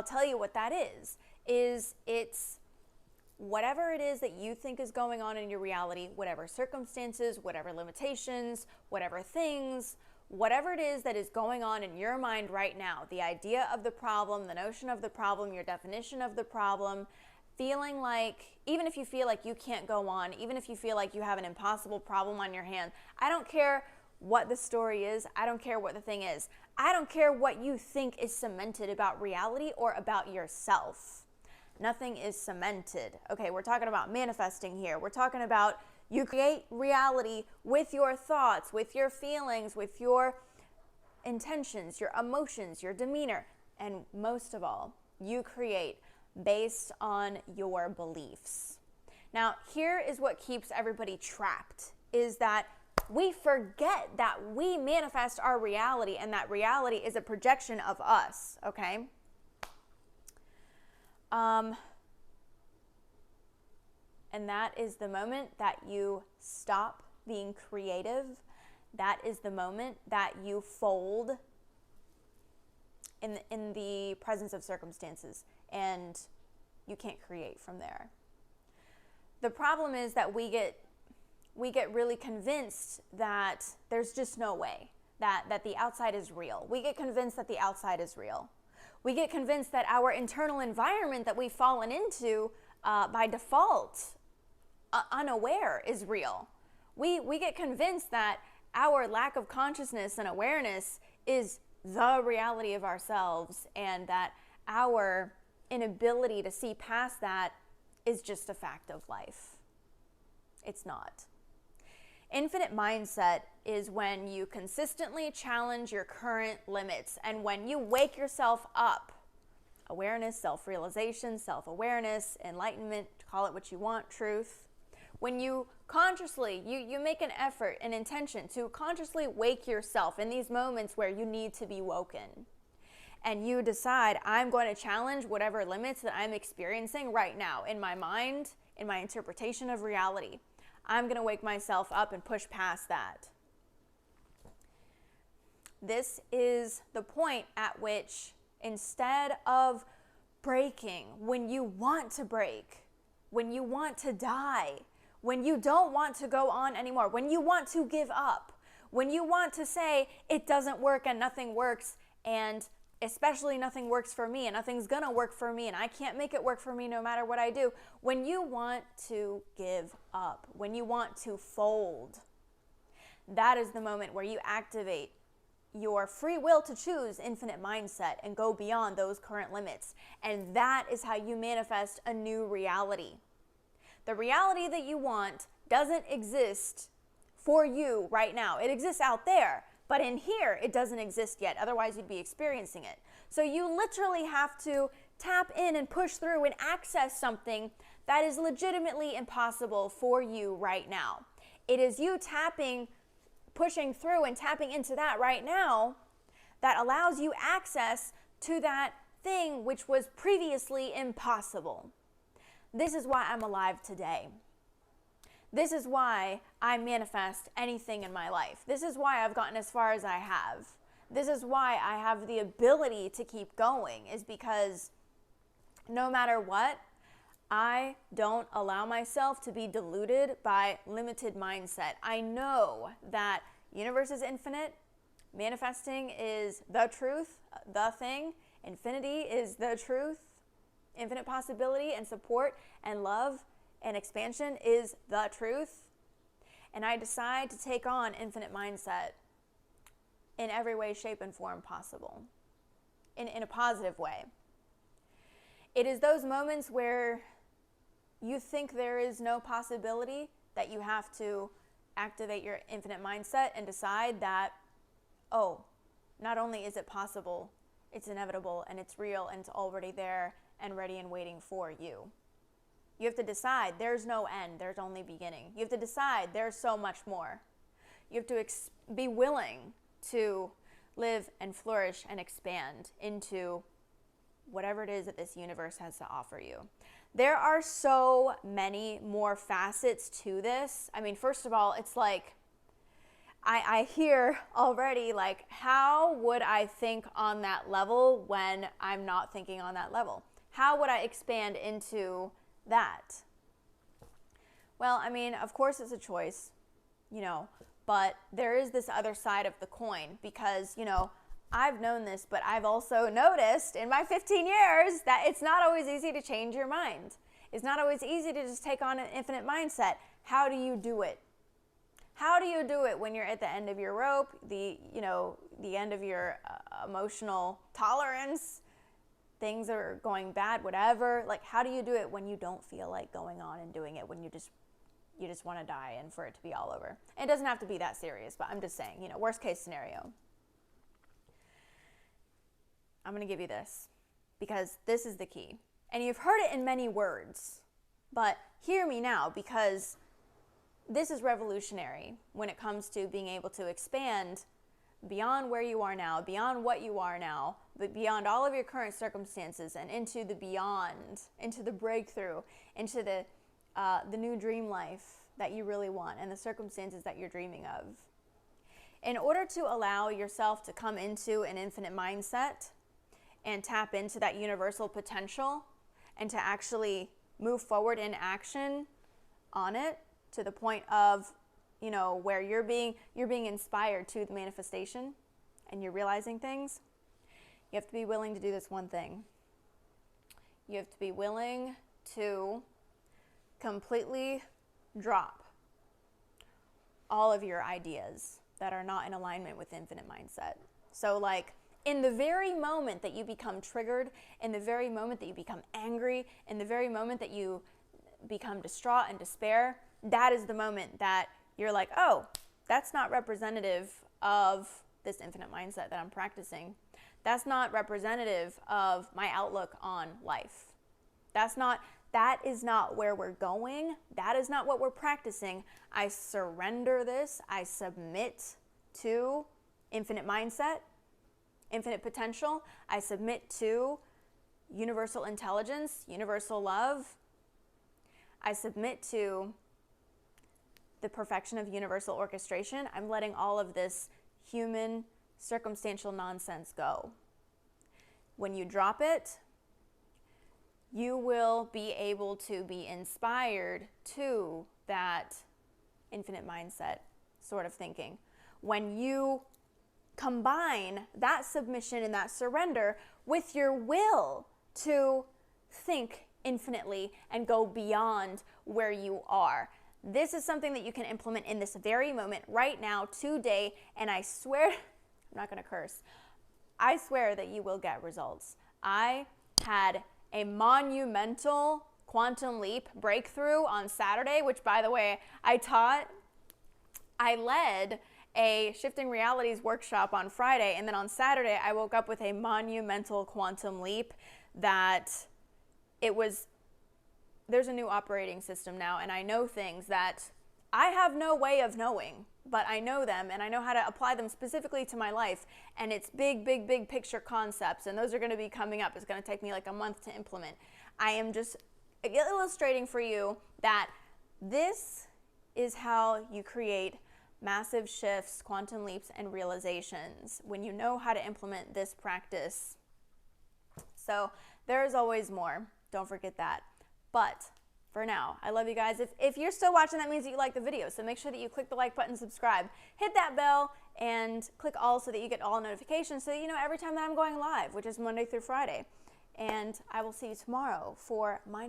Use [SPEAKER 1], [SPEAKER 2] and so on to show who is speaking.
[SPEAKER 1] I'll tell you what that is it's whatever it is that you think is going on in your reality, whatever circumstances, whatever limitations, whatever things, whatever it is that is going on in your mind right now, the idea of the problem, the notion of the problem, your definition of the problem, feeling like, even if you feel like you can't go on, even if you feel like you have an impossible problem on your hand, I don't care what the story is, I don't care what the thing is, I don't care what you think is cemented about reality or about yourself. Nothing is cemented. Okay, we're talking about manifesting here. We're talking about you create reality with your thoughts, with your feelings, with your intentions, your emotions, your demeanor, and most of all, you create based on your beliefs. Now, here is what keeps everybody trapped, is that we forget that we manifest our reality and that reality is a projection of us, okay? And that is the moment that you stop being creative. That is the moment that you fold in the presence of circumstances and you can't create from there. The problem is that we get really convinced that there's just no way, that the outside is real. We get convinced that the outside is real. We get convinced that our internal environment that we've fallen into by default, unaware, is real. We get convinced that our lack of consciousness and awareness is the reality of ourselves and that our inability to see past that is just a fact of life. It's not. Infinite mindset is when you consistently challenge your current limits and when you wake yourself up. Awareness, self-realization, self-awareness, enlightenment, call it what you want, truth. When you consciously, you make an effort, an intention to consciously wake yourself in these moments where you need to be woken. And you decide, I'm going to challenge whatever limits that I'm experiencing right now in my mind, in my interpretation of reality. I'm going to wake myself up and push past that. This is the point at which, instead of breaking when you want to break, when you want to die, when you don't want to go on anymore, when you want to give up, when you want to say it doesn't work and nothing works, and especially nothing works for me and nothing's gonna work for me and I can't make it work for me no matter what I do, when you want to give up, when you want to fold, that is the moment where you activate your free will to choose infinite mindset and go beyond those current limits. And that is how you manifest a new reality. The reality that you want doesn't exist for you right now. It exists out there, but in here it doesn't exist yet. Otherwise you'd be experiencing it. So you literally have to tap in and push through and access something that is legitimately impossible for you right now. It is you pushing through and tapping into that right now that allows you access to that thing which was previously impossible. This is why I'm alive today. This is why I manifest anything in my life. This is why I've gotten as far as I have. This is why I have the ability to keep going, is because no matter what, I don't allow myself to be deluded by limited mindset. I know that universe is infinite, manifesting is the truth, the thing, infinity is the truth, infinite possibility and support and love and expansion is the truth. And I decide to take on infinite mindset in every way, shape, and form possible, in a positive way. It is those moments where you think there is no possibility that you have to activate your infinite mindset and decide that, oh, not only is it possible, it's inevitable and it's real and it's already there and ready and waiting for you. You have to decide there's no end, there's only beginning. You have to decide there's so much more. You have to be willing to live and flourish and expand into whatever it is that this universe has to offer you. There are so many more facets to this. I mean, first of all, it's like, I hear already, like, how would I think on that level when I'm not thinking on that level? How would I expand into that? Well, I mean, of course it's a choice, but there is this other side of the coin because, I've known this, but I've also noticed in my 15 years that it's not always easy to change your mind. It's not always easy to just take on an infinite mindset. How do you do it? How do you do it when you're at the end of your rope, the end of your emotional tolerance, things are going bad, whatever? Like, how do you do it when you don't feel like going on and doing it, when you just want to die and for it to be all over? And it doesn't have to be that serious, but I'm just saying, worst case scenario. I'm going to give you this because this is the key. And you've heard it in many words, but hear me now because this is revolutionary when it comes to being able to expand beyond where you are now, beyond what you are now, but beyond all of your current circumstances and into the beyond, into the breakthrough, into the new dream life that you really want and the circumstances that you're dreaming of. In order to allow yourself to come into an infinite mindset and tap into that universal potential and to actually move forward in action on it, to the point of, where you're being inspired to the manifestation and you're realizing things, you have to be willing to do this one thing. You have to be willing to completely drop all of your ideas that are not in alignment with infinite mindset. So like, in the very moment that you become triggered, in the very moment that you become angry, in the very moment that you become distraught and despair, that is the moment that you're like, oh, that's not representative of this infinite mindset that I'm practicing. That's not representative of my outlook on life. That is not where we're going. That is not what we're practicing. I surrender this. I submit to infinite mindset, infinite potential. I submit to universal intelligence, universal love. I submit to the perfection of universal orchestration. I'm letting all of this human circumstantial nonsense go. When you drop it, you will be able to be inspired to that infinite mindset sort of thinking. When you combine that submission and that surrender with your will to think infinitely and go beyond where you are. This is something that you can implement in this very moment, right now, today, and I swear, I'm not going to curse, I swear that you will get results. I had a monumental quantum leap breakthrough on Saturday, which, by the way, I led a Shifting Realities workshop on Friday, and then on Saturday, I woke up with a monumental quantum leap that there's a new operating system now, and I know things that I have no way of knowing, but I know them, and I know how to apply them specifically to my life, and it's big, big, big picture concepts, and those are going to be coming up. It's going to take me like a month to implement. I am just illustrating for you that this is how you create massive shifts, quantum leaps, and realizations when you know how to implement this practice. So there is always more. Don't forget that. But for now, I love you guys. If you're still watching, that means that you like the video. So make sure that you click the like button, subscribe, hit that bell, and click all so that you get all notifications so that you know every time that I'm going live, which is Monday through Friday. And I will see you tomorrow for Mindset.